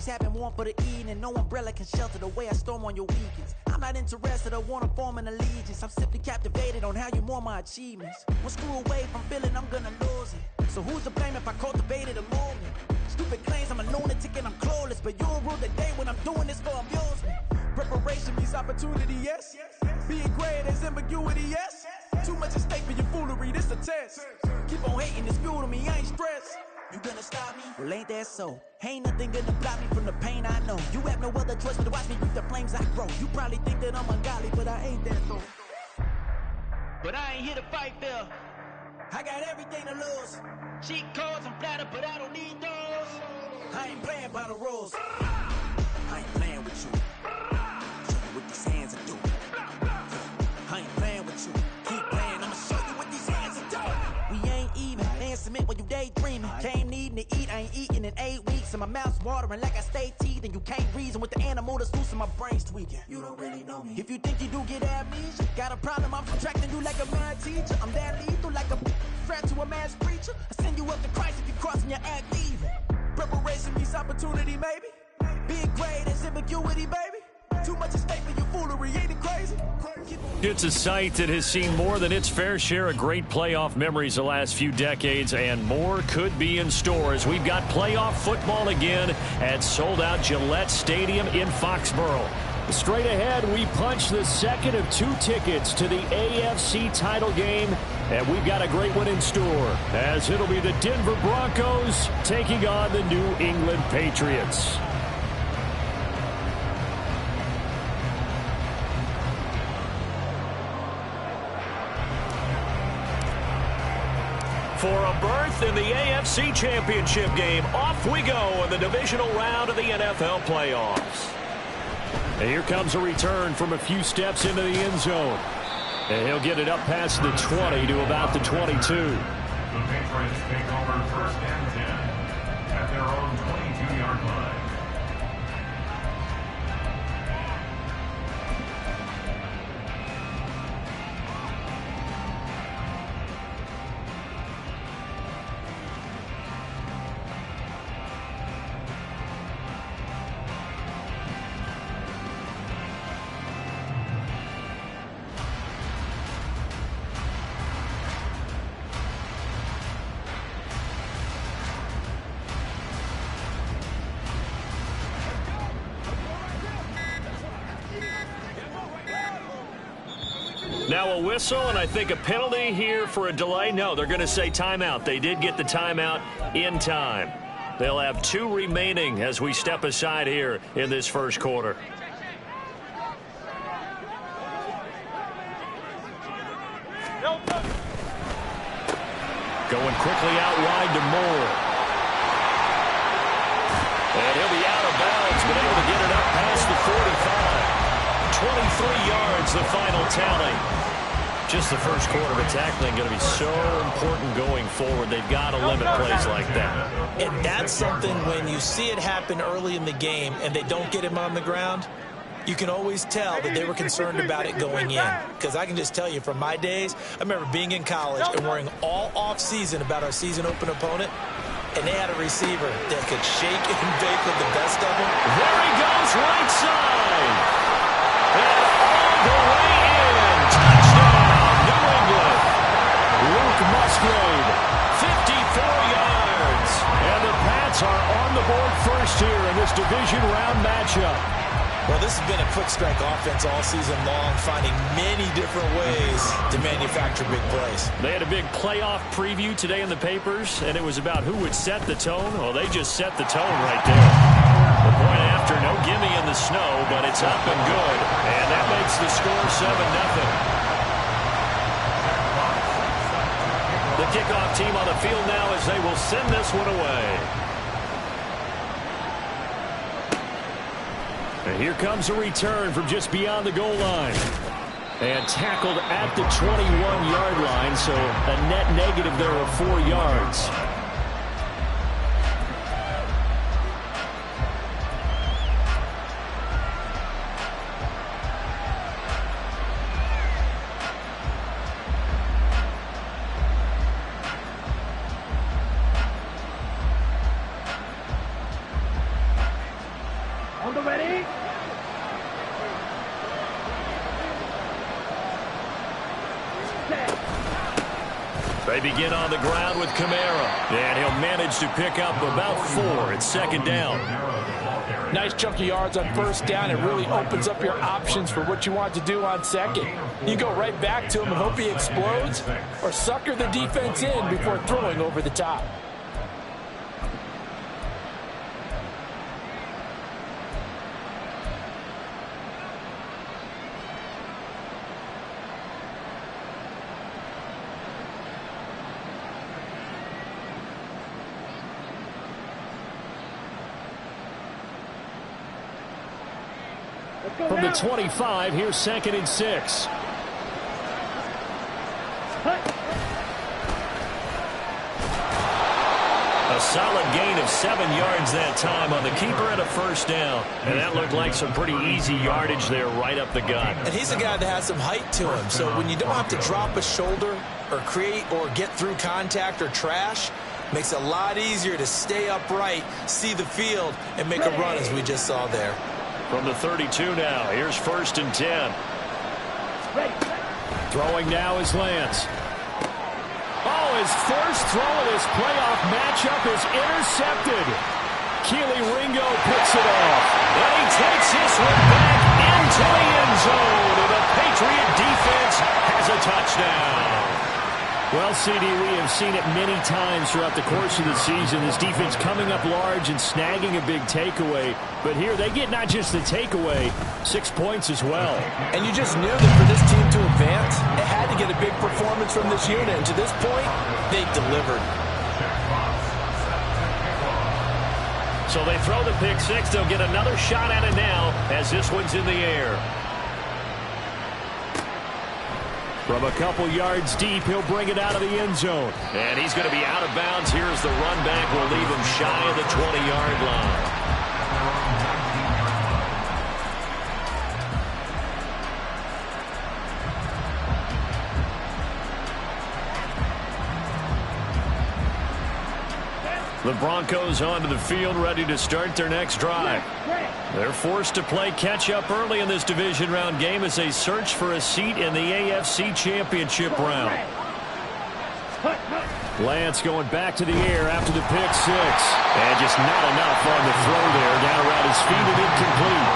having warm for the evening. No umbrella can shelter the way I storm on your weekends. I'm not interested or want to form an allegiance. I'm simply captivated on how you mourn my achievements. One screw away from feeling I'm gonna lose it. So who's to blame if I cultivated a movement? Stupid claims I'm a lunatic and I'm clueless, but you'll rule the day when I'm doing this for amusement. Preparation means opportunity, yes. Being great is ambiguity, yes. Too much at stake for your foolery, this a test. Keep on hating, it's fuel to me, I ain't stressed. You gonna stop me? Well, ain't that so? Ain't nothing gonna block me from the pain I know. You have no other choice but to watch me reap the flames I grow. You probably think that I'm ungodly, but I ain't that though. But I ain't here to fight fair. I got everything to lose. Cheat codes and flatter, but I don't need those. I ain't playing by the rules. I ain't playing with you. Show you what these hands are doing. I ain't playing with you. Keep playing, I'ma show you what these hands are doing. We ain't even. They ain't submit when you daydreaming. Came needing to eat, I ain't eating in 8 weeks. And my mouth's watering like I stay teething. You can't reason with the animal that's loose and my brain's tweaking. You don't really know me. If you think you do get amnesia, got a problem, I'm subtracting you like a mad teacher. I'm that lethal like a threat to a mass preacher. I send you up to Christ if you crossing your act evil. Preparation means opportunity, maybe. Being great is ambiguity, baby. Too much at stake for your foolery, ain't it crazy? It's a site that has seen more than its fair share of great playoff memories the last few decades, and more could be in store as we've got playoff football again at sold-out Gillette Stadium in Foxborough. Straight ahead, we punch the second of 2 tickets to the AFC title game, and we've got a great one in store, as it'll be the Denver Broncos taking on the New England Patriots. For a berth in the AFC Championship game, off we go in the divisional round of the NFL playoffs. And here comes a return from a few steps into the end zone. And he'll get it up past the 20 to about the 22. The Patriots take over 1st and 10 at their own 22-yard line. Now a whistle, and I think a penalty here for a delay. No, they're going to say timeout. They did get the timeout in time. They'll have 2 remaining as we step aside here in this first quarter. Going quickly out wide to Moore. And he'll be out of bounds, but able to get it up past the 45. 23 yards, the final tally. Just the first quarter of tackling going to be so important going forward. They've got to limit plays like that. And that's something when you see it happen early in the game and they don't get him on the ground, you can always tell that they were concerned about it going in. Because I can just tell you from my days, I remember being in college and worrying all off-season about our season open opponent, and they had a receiver that could shake and bake with the best of them. There he goes, right side. And all the way in. Touchdown, New England. Luke Musgrave, 54 yards. And the Pats are on the board first here in this division round matchup. Well, this has been a quick strike offense all season long, finding many different ways to manufacture big plays. They had a big playoff preview today in the papers, and it was about who would set the tone. Well, they just set the tone right there. The point after, no gimme in the snow, but it's up and good. And that makes the score 7-0. The kickoff team on the field now as they will send this one away. And here comes a return from just beyond the goal line. And tackled at the 21-yard line, so a net negative there of 4 yards. They begin on the ground with Kamara, and he'll manage to pick up about 4. It's second down. Nice chunk of yards on first down. It really opens up your options for what you want to do on second. You go right back to him and hope he explodes, or sucker the defense in before throwing over the top. From the 25, here's second and 6. A solid gain of 7 yards that time on the keeper and a first down. And that looked like some pretty easy yardage there right up the gut. And he's a guy that has some height to him. So when you don't have to drop a shoulder or create or get through contact or trash, makes it a lot easier to stay upright, see the field, and make a run as we just saw there. From the 32 now, here's first and 10. Throwing now is Lance. Oh, his first throw of this playoff matchup is intercepted. Keely Ringo picks it off. And he takes this one back into the end zone. And the Patriot defense has a touchdown. Well, CD, we have seen it many times throughout the course of the season. This defense coming up large and snagging a big takeaway. But here they get not just the takeaway, 6 points as well. And you just knew that for this team to advance, it had to get a big performance from this unit. And to this point, they delivered. So they throw the pick six. They'll get another shot at it now as this one's in the air. From a couple yards deep, he'll bring it out of the end zone. And he's going to be out of bounds. Here's the run back. We'll leave him shy of the 20-yard line. The Broncos onto the field, ready to start their next drive. They're forced to play catch-up early in this division round game as they search for a seat in the AFC Championship round. Lance going back to the air after the pick six. And just not enough on the throw there. Down around his feet and incomplete.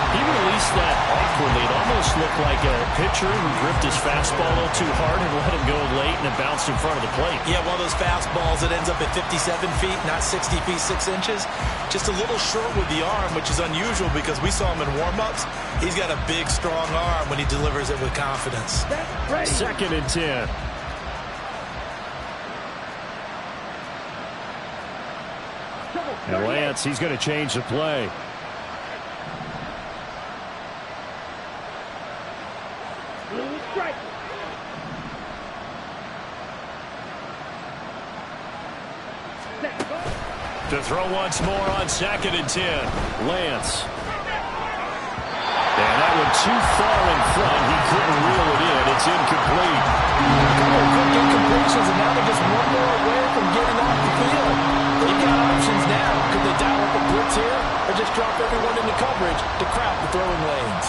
He released that awkwardly. It almost looked like a pitcher who gripped his fastball a little too hard and let him go late, and it bounced in front of the plate. Yeah, one of those fastballs that ends up at 57 feet, not 60 feet, 6 inches. Just a little short with the arm, which is unusual because we saw him in warm-ups. He's got a big, strong arm when he delivers it with confidence. Second and 10. And Lance, he's going to change the play. To throw once more on second and 10. Lance. And that one too far in front. He couldn't reel it in. It's incomplete. A couple of quick incompletions, and now they're just one more away from getting off the field. They've got options now. Could they dial up a blitz here or just drop everyone into coverage to crowd the throwing lanes?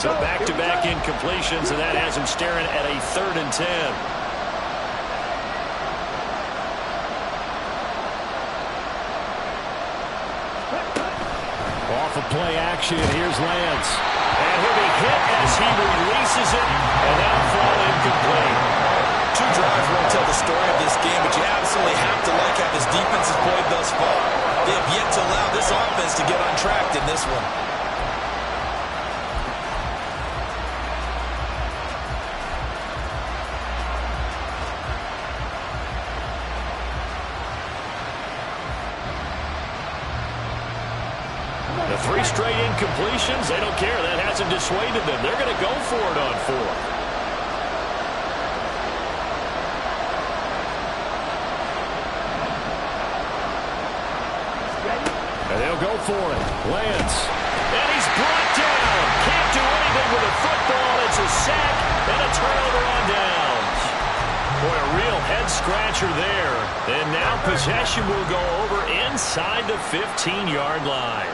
So back-to-back incompletions, and that has him staring at a 3rd and 10. Off of play action, here's Lance. And he'll be hit as he releases it, and that'll fall incomplete. 2 drives won't tell the story of this game, but you absolutely have to like how this defense has played thus far. They have yet to allow this offense to get on track in this one. The 3 straight incompletions, they don't care. That hasn't dissuaded them. They're going to go for it on 4th. And they'll go for it. Lance. And he's brought down. Can't do anything with a football. It's a sack and a turnover on downs. Boy, a real head-scratcher there. And now possession will go over inside the 15-yard line.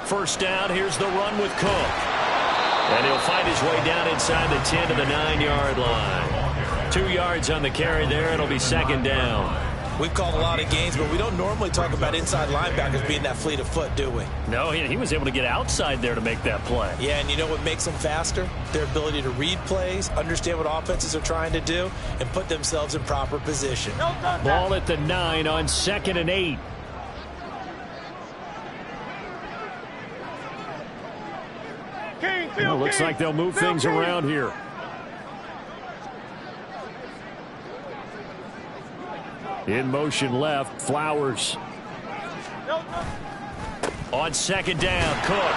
First down, here's the run with Cook. And he'll find his way down inside the 10 to the 9-yard line. 2 yards on the carry there. It'll be second down. We've called a lot of games, but we don't normally talk about inside linebackers being that fleet of foot, do we? No, he was able to get outside there to make that play. Yeah, and you know what makes them faster? Their ability to read plays, understand what offenses are trying to do, and put themselves in proper position. Ball at the 9 on 2nd and 8. Well, looks like they'll move things around here. In motion left, Flowers. On second down, Cook.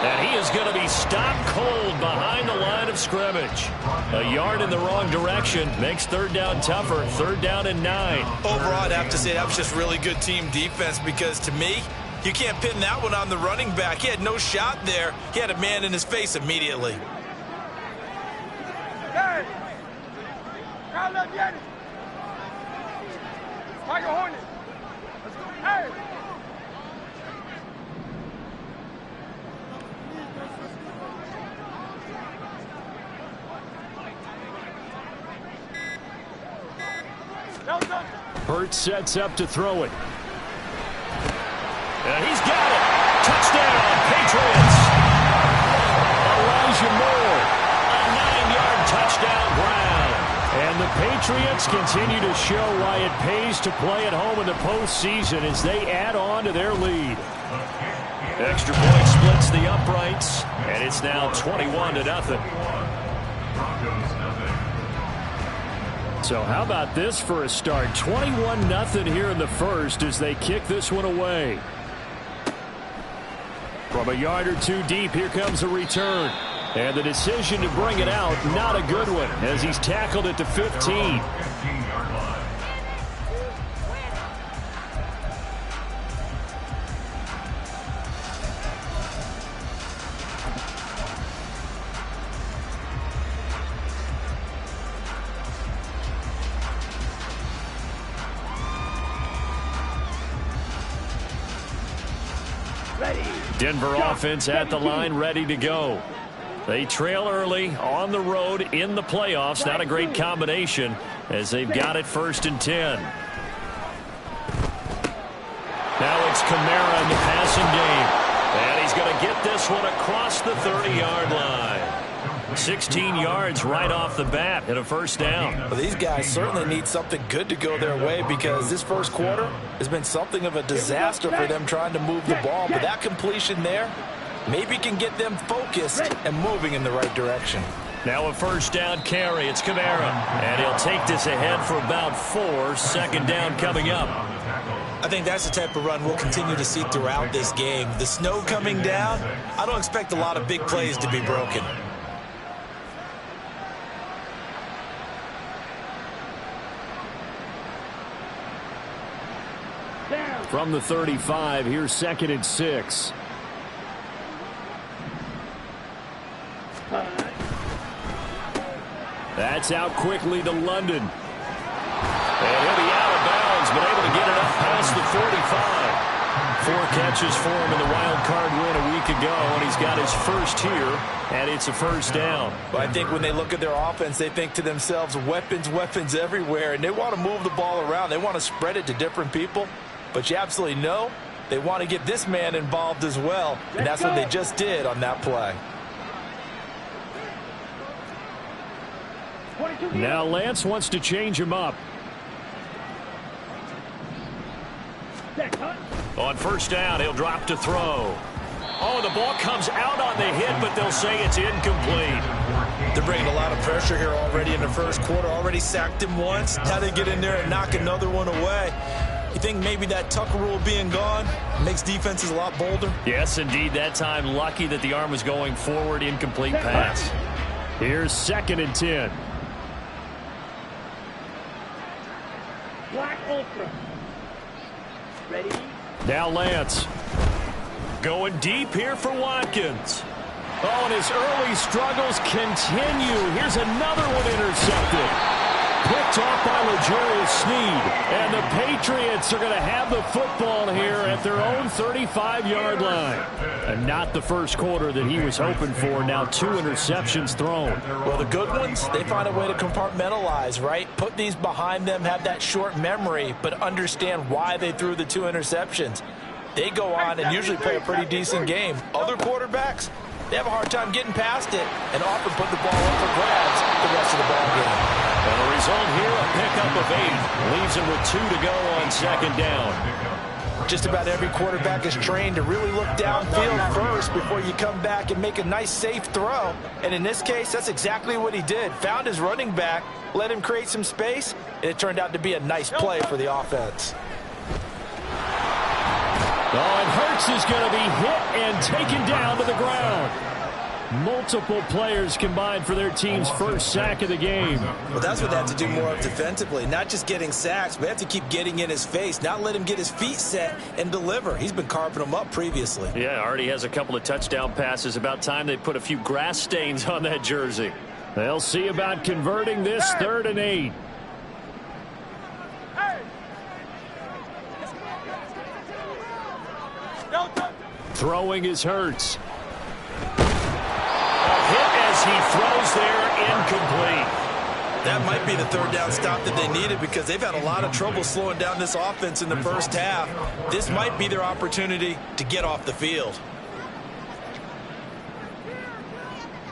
And he is going to be stopped cold behind the line of scrimmage. A yard in the wrong direction makes third down tougher. Third down and 9. Overall, I'd have to say that was just really good team defense because, to me, you can't pin that one on the running back. He had no shot there. He had a man in his face immediately. Tiger Hornet. Let's go. Hey. Hurts sets up to throw it. And he's got it. Touchdown, Patriots. Elijah Moore, a 9-yard touchdown ground. And the Patriots continue to show why it pays to play at home in the postseason as they add on to their lead. Extra point splits the uprights, and it's now 21-0. So how about this for a start? 21-0 here in the first as they kick this one away. From a yard or two deep, here comes a return. And the decision to bring it out, not a good one, as he's tackled at the 15. Denver offense at the line, ready to go. They trail early on the road in the playoffs. Not a great combination as they've got it 1st and 10. Now it's Kamara in the passing game. And he's going to get this one across the 30-yard line. 16 yards right off the bat and a first down. Well, these guys certainly need something good to go their way because this first quarter has been something of a disaster for them trying to move the ball. But that completion there maybe can get them focused and moving in the right direction. Now a first down carry. It's Kamara. And he'll take this ahead for about 4. Second down coming up. I think that's the type of run we'll continue to see throughout this game. The snow coming down, I don't expect a lot of big plays to be broken. From the 35, here's 2nd and 6. That's out quickly to London. And he'll be out of bounds, but able to get it up past the 45. 4 catches for him in the wild card win a week ago, and he's got his first here, and it's a first down. Well, I think when they look at their offense, they think to themselves, weapons, weapons everywhere, and they want to move the ball around. They want to spread it to different people. But you absolutely know they want to get this man involved as well, and that's what they just did on that play. Now Lance wants to change him up. On first down, he'll drop to throw. Oh, the ball comes out on the hit, but they'll say it's incomplete. They're bringing a lot of pressure here already in the first quarter. Already sacked him once. Now they get in there and knock another one away. You think maybe that Tucker rule being gone makes defenses a lot bolder? Yes, indeed. That time, lucky that the arm was going forward. Incomplete pass. Here's 2nd and 10. Black Ultra. Ready? Now Lance. Going deep here for Watkins. Oh, and his early struggles continue. Here's another one intercepted. Picked off by L'Jarius Sneed. And the Patriots are going to have the football here at their own 35-yard line. And not the first quarter that he was hoping for. Now 2 interceptions thrown. Well, the good ones, they find a way to compartmentalize, right? Put these behind them, have that short memory, but understand why they threw the 2 interceptions. They go on and usually play a pretty decent game. Other quarterbacks, they have a hard time getting past it and often put the ball up for grabs the rest of the ball game. And the result here, a pickup of 8. Leaves him with 2 to go on second down. Just about every quarterback is trained to really look downfield first before you come back and make a nice, safe throw. And in this case, that's exactly what he did. Found his running back, let him create some space, and it turned out to be a nice play for the offense. Oh, and Hurts is going to be hit and taken down to the ground. Multiple players combined for their team's first sack of the game. Well, that's what they have to do more of defensively. Not just getting sacks, but they have to keep getting in his face, not let him get his feet set and deliver. He's been carving them up previously. Yeah, already has a couple of touchdown passes. About time they put a few grass stains on that jersey. They'll see about converting this 3rd and 8. Throwing is Hurts. Hit as he throws there, incomplete. That might be the 3rd down stop that they needed because they've had a lot of trouble slowing down this offense in the first half. This might be their opportunity to get off the field.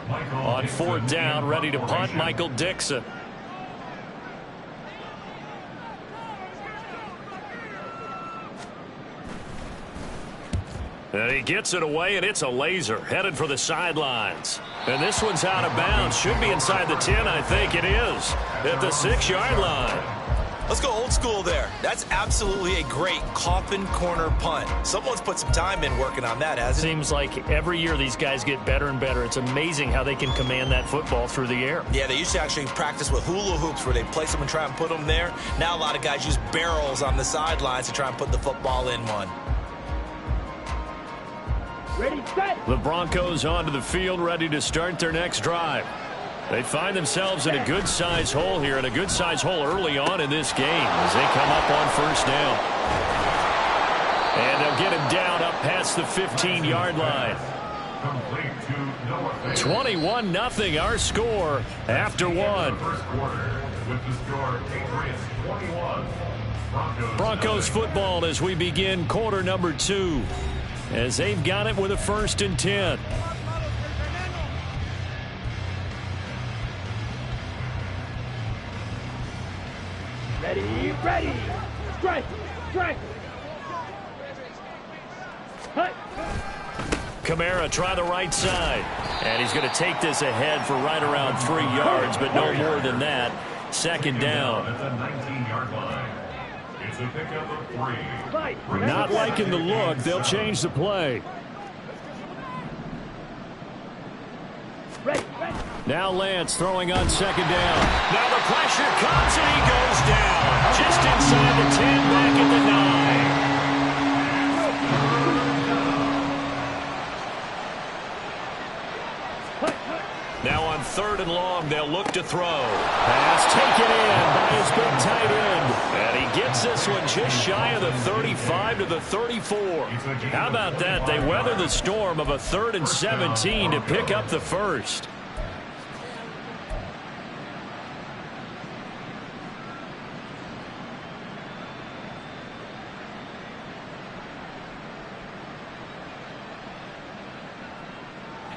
On 4th down, ready to punt, Michael Dixon. And he gets it away, and it's a laser headed for the sidelines. And this one's out of bounds. Should be inside the 10, I think it is. At the 6-yard line. Let's go old school there. That's absolutely a great coffin corner punt. Someone's put some time in working on that, hasn't it? Seems like every year these guys get better and better. It's amazing how they can command that football through the air. Yeah, they used to actually practice with hula hoops where they place them and try and put them there. Now a lot of guys use barrels on the sidelines to try and put the football in one. Ready, set. The Broncos onto the field, ready to start their next drive. They find themselves in a good-sized hole here, and a good-sized hole early on in this game as they come up on 1st down. And they'll get him down up past the 15-yard line. 21-0 our score after 1. Broncos football as we begin quarter number 2. As they've got it with a 1st and 10. Ready. Strike. Hut. Kamara try the right side. And he's going to take this ahead for right around 3 yards, but no more than that. 2nd down. At the 19-yard line. It's a pickup of 3. Not liking the look. They'll change the play. Ready. Now Lance throwing on 2nd down. Now the pressure comes and he goes down. Just inside the 10, back at the 9. Now on 3rd and long, they'll look to throw. Pass taken in by his big tight end. And he gets this one just shy of the 35 to the 34. How about that? They weather the storm of a 3rd and 17 to pick up the 1st.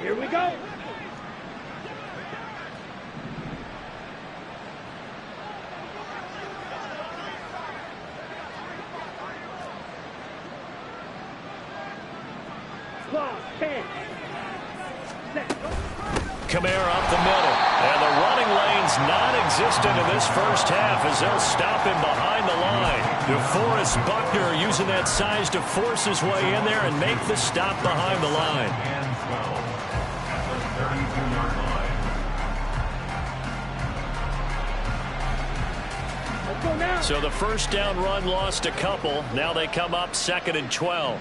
Here we go. Kamara up the middle. And the running lane's non-existent in this first half as they'll stop him behind the line. DeForest Buckner using that size to force his way in there and make the stop behind the line. And 12 at the 32-yard line. Let's go now. So the first down run lost a couple. Now they come up 2nd and 12.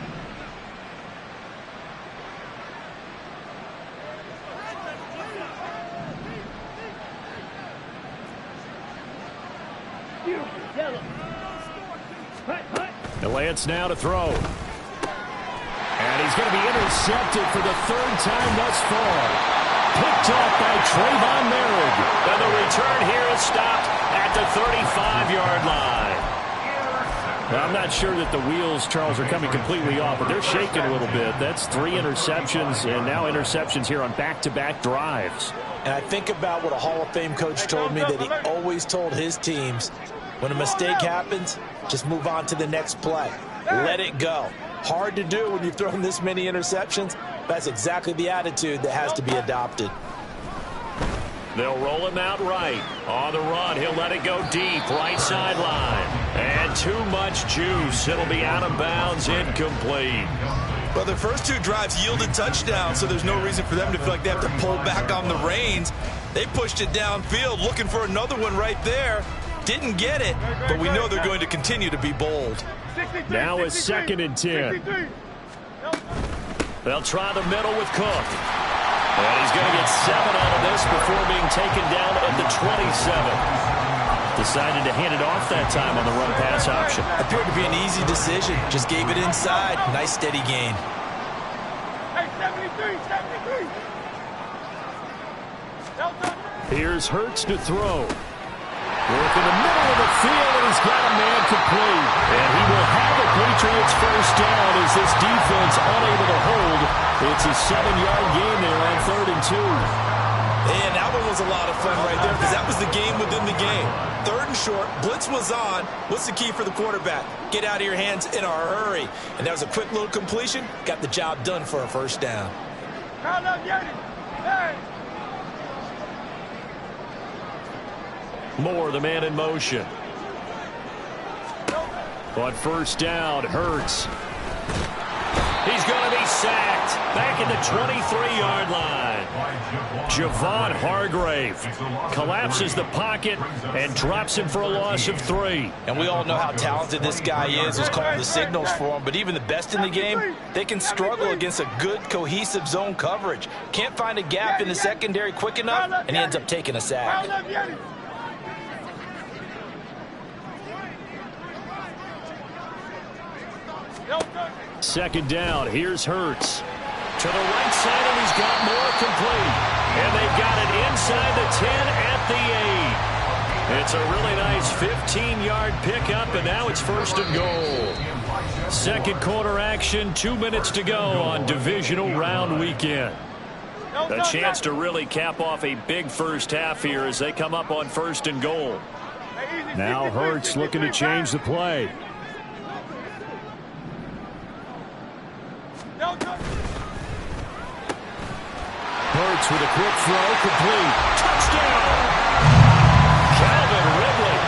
And Lance now to throw. And he's going to be intercepted for the third time thus far. Picked off by Trayvon Merrick. And the return here is stopped at the 35-yard line. Now, I'm not sure that the wheels, Charles, are coming completely off, but they're shaking a little bit. That's 3 interceptions, and now interceptions here on back-to-back drives. And I think about what a Hall of Fame coach told me that he always told his teams, when a mistake happens, just move on to the next play. Let it go. Hard to do when you've thrown this many interceptions. That's exactly the attitude that has to be adopted. They'll roll him out right. On the run, he'll let it go deep, right sideline. And too much juice. It'll be out of bounds, incomplete. Well, the first 2 drives yielded touchdowns, so there's no reason for them to feel like they have to pull back on the reins. They pushed it downfield, looking for another one right there. Didn't get it, but we know they're going to continue to be bold. Now is 2nd and 10. They'll try the middle with Cook. And he's going to get 7 out of this before being taken down at the 27. Decided to hand it off that time on the run-pass option. Appeared to be an easy decision. Just gave it inside. Nice steady gain. Here's Hurts to throw. Work in the middle of the field, and he's got a man complete. And he will have the Patriots first down as this defense unable to hold. It's a 7-yard gain there on 3rd and 2. And that one was a lot of fun right there because that was the game within the game. 3rd and short, blitz was on. What's the key for the quarterback? Get out of your hands in a hurry. And that was a quick little completion. Got the job done for a first down. Moore, the man in motion. On first down, Hurts. He's going to be sacked. Back in the 23-yard line. Javon Hargrave collapses the pocket and drops him for a loss of 3. And we all know how talented this guy is who's calling the signals for him. But even the best in the game, they can struggle against a good, cohesive zone coverage. Can't find a gap in the secondary quick enough, and he ends up taking a sack. Second down, here's Hurts. To the right side, and he's got more complete. And they've got it inside the 10 at the 8. It's a really nice 15-yard pickup, and now it's 1st and goal. Second quarter action, 2 minutes to go on divisional round weekend. A chance to really cap off a big first half here as they come up on 1st and goal. Now Hurts looking to change the play. Hurts with a quick throw, complete. Touchdown! Calvin Ridley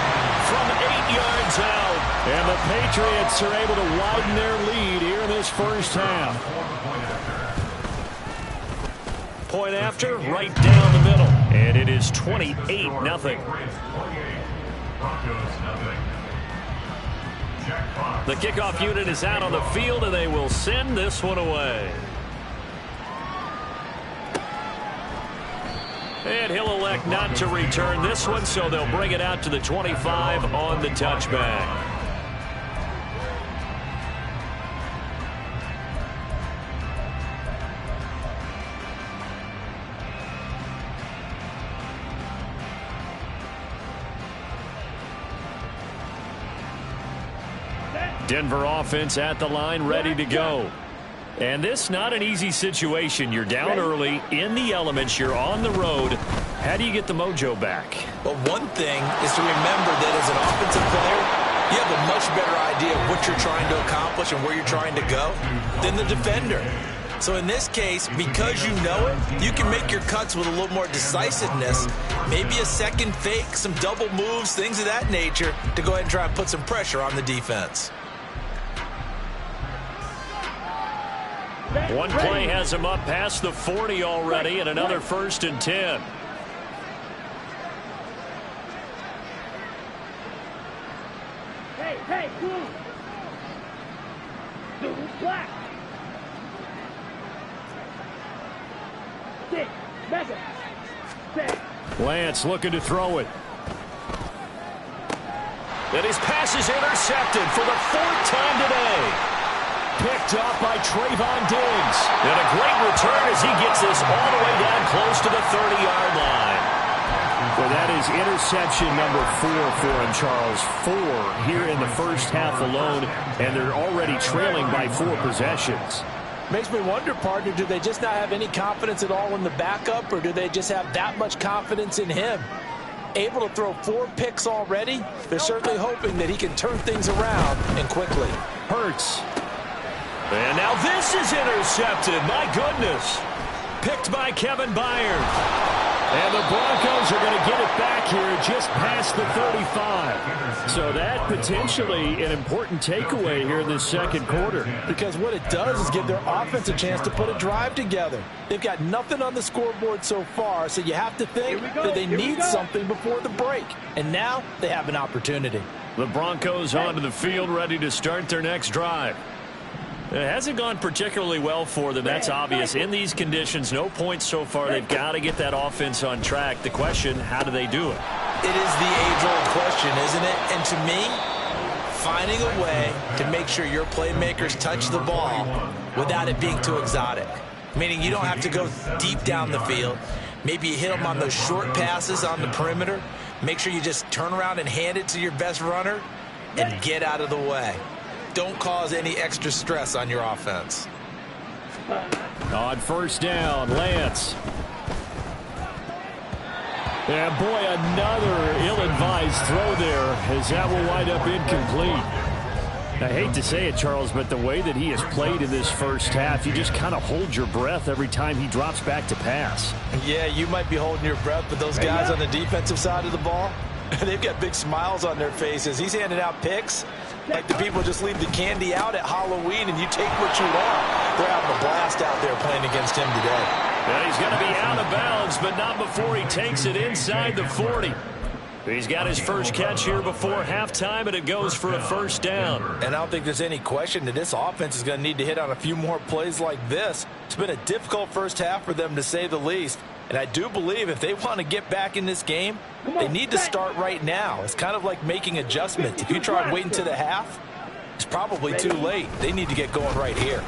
from 8 yards out. And the Patriots are able to widen their lead here in this first half. Point after, right down the middle. And it is 28-0. The kickoff unit is out on the field, and they will send this one away. And he'll elect not to return this one, so they'll bring it out to the 25 on the touchback. Denver offense at the line, ready to go. And this not an easy situation. You're down early, in the elements, you're on the road. How do you get the mojo back? Well, one thing is to remember that as an offensive player, you have a much better idea of what you're trying to accomplish and where you're trying to go than the defender. So in this case, because you know it, you can make your cuts with a little more decisiveness, maybe a second fake, some double moves, things of that nature, to go ahead and try and put some pressure on the defense. One play has him up past the 40 already, and another 1st and 10. Hey, cool. Dude, black. Stick, mega. Stick. Lance looking to throw it. And his pass is intercepted for the 4th time today. Picked up by Trayvon Diggs. And a great return as he gets this all the way down close to the 30-yard line. Well, that is interception number 4 for him, Charles. 4 here in the first half alone, and they're already trailing by 4 possessions. Makes me wonder, partner, do they just not have any confidence at all in the backup, or do they just have that much confidence in him? Able to throw 4 picks already, they're certainly hoping that he can turn things around and quickly. Hurts. And now this is intercepted. My goodness. Picked by Kevin Byard. And the Broncos are going to get it back here just past the 35. So that potentially an important takeaway here in this second quarter. Because what it does is give their offense a chance to put a drive together. They've got nothing on the scoreboard so far, so you have to think that they need something before the break. And now they have an opportunity. The Broncos onto the field, ready to start their next drive. It hasn't gone particularly well for them. That's obvious. In these conditions, no points so far. They've got to get that offense on track. The question, how do they do it? It is the age-old question, isn't it? And to me, finding a way to make sure your playmakers touch the ball without it being too exotic. Meaning you don't have to go deep down the field. Maybe you hit them on those short passes on the perimeter. Make sure you just turn around and hand it to your best runner and get out of the way. Don't cause any extra stress on your offense. On first down, Lance. And boy, another ill-advised throw there as that will wind up incomplete. I hate to say it, Charles, but the way that he has played in this first half, you just kind of hold your breath every time he drops back to pass. Yeah, you might be holding your breath, but those guys on the defensive side of the ball, they've got big smiles on their faces. He's handing out picks like the people just leave the candy out at Halloween and you take what you want. They're having a blast out there playing against him today. And he's going to be out of bounds, but not before he takes it inside the 40. He's got his first catch here before halftime, and it goes for a first down. And I don't think there's any question that this offense is going to need to hit on a few more plays like this. It's been a difficult first half for them, to say the least. And I do believe if they want to get back in this game, they need to start right now. It's kind of like making adjustments. If you try and wait until the half, it's probably too late. They need to get going right here.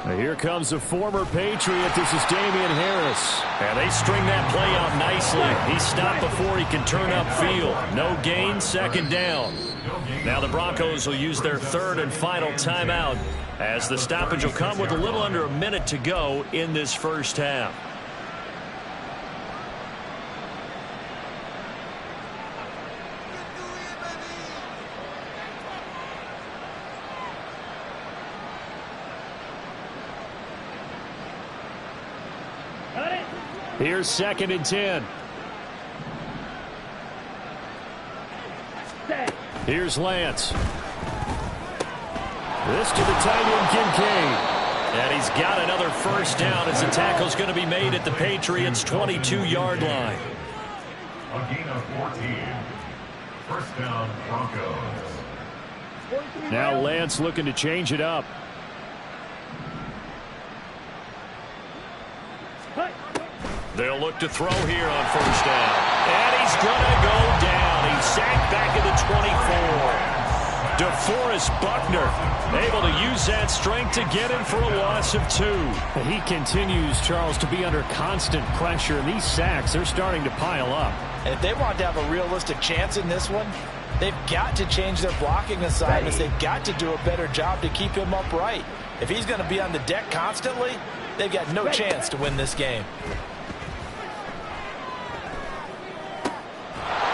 Here comes the former Patriot. This is Damian Harris. And they string that play out nicely. He stopped before he can turn upfield. No gain, second down. Now the Broncos will use their third and final timeout as the stoppage will come with a little under a minute to go in this first half. Here's 2nd and 10. Here's Lance. This to the tight end, Kincaid. And he's got another first down as the tackle's going to be made at the Patriots' 22-yard line. A gain of 14. First down, Broncos. Now Lance looking to change it up. They'll look to throw here on first down. And he's going to go down. He's sacked back at the 24. DeForest Buckner able to use that strength to get him for a loss of 2. He continues, Charles, to be under constant pressure. And these sacks, they're starting to pile up. And if they want to have a realistic chance in this one, they've got to change their blocking assignments. They've got to do a better job to keep him upright. If he's going to be on the deck constantly, they've got no chance to win this game.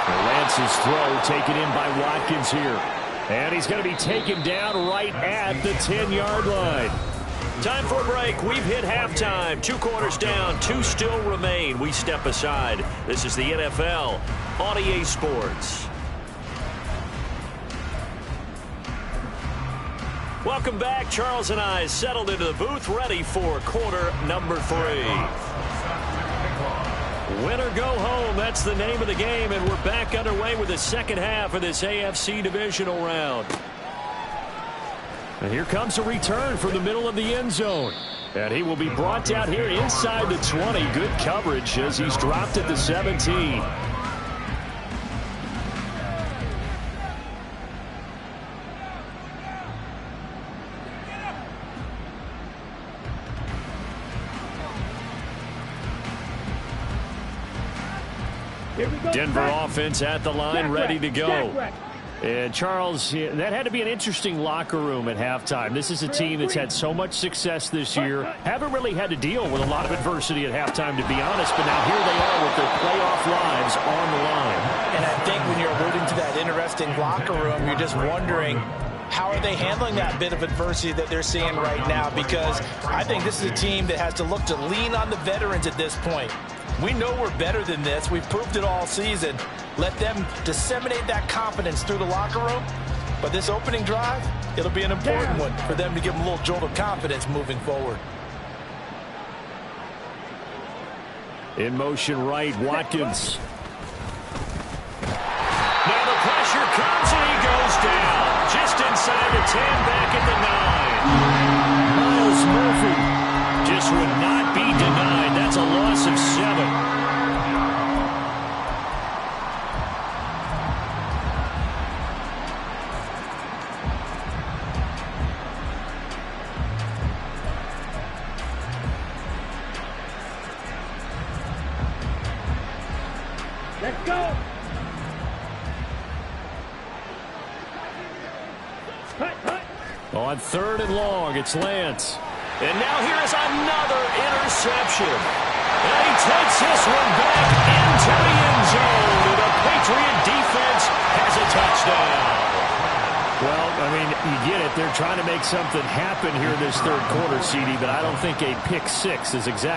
Lance's throw taken in by Watkins here. And he's going to be taken down right at the 10-yard line. Time for a break. We've hit halftime. 2 quarters down. 2 still remain. We step aside. This is the NFL on EA Sports. Welcome back. Charles and I settled into the booth, ready for quarter number 3. Win or go home, that's the name of the game, and we're back underway with the second half of this AFC divisional round. And here comes a return from the middle of the end zone. And he will be brought down here inside the 20. Good coverage as he's dropped at the 17. Denver offense at the line, ready to go. And Charles, that had to be an interesting locker room at halftime. This is a team that's had so much success this year. Haven't really had to deal with a lot of adversity at halftime, to be honest. But now here they are with their playoff lives on the line. And I think when you're alluding to that interesting locker room, you're just wondering, how are they handling that bit of adversity that they're seeing right now? Because I think this is a team that has to look to lean on the veterans at this point. We know we're better than this. We've proved it all season. Let them disseminate that confidence through the locker room. But this opening drive, it'll be an important one for them to give them a little jolt of confidence moving forward. In motion right, Watkins. Now the pressure comes and he goes down. Just inside the 10, back at the 9. Miles Murphy just would not be denied. That's a loss of 7. Let's go. On 3rd and long, it's Lance. And now here is another interception. And he takes this one back into the end zone. And the Patriot defense has a touchdown. Well, I mean, you get it. They're trying to make something happen here this third quarter, CD, but I don't think a pick six is exactly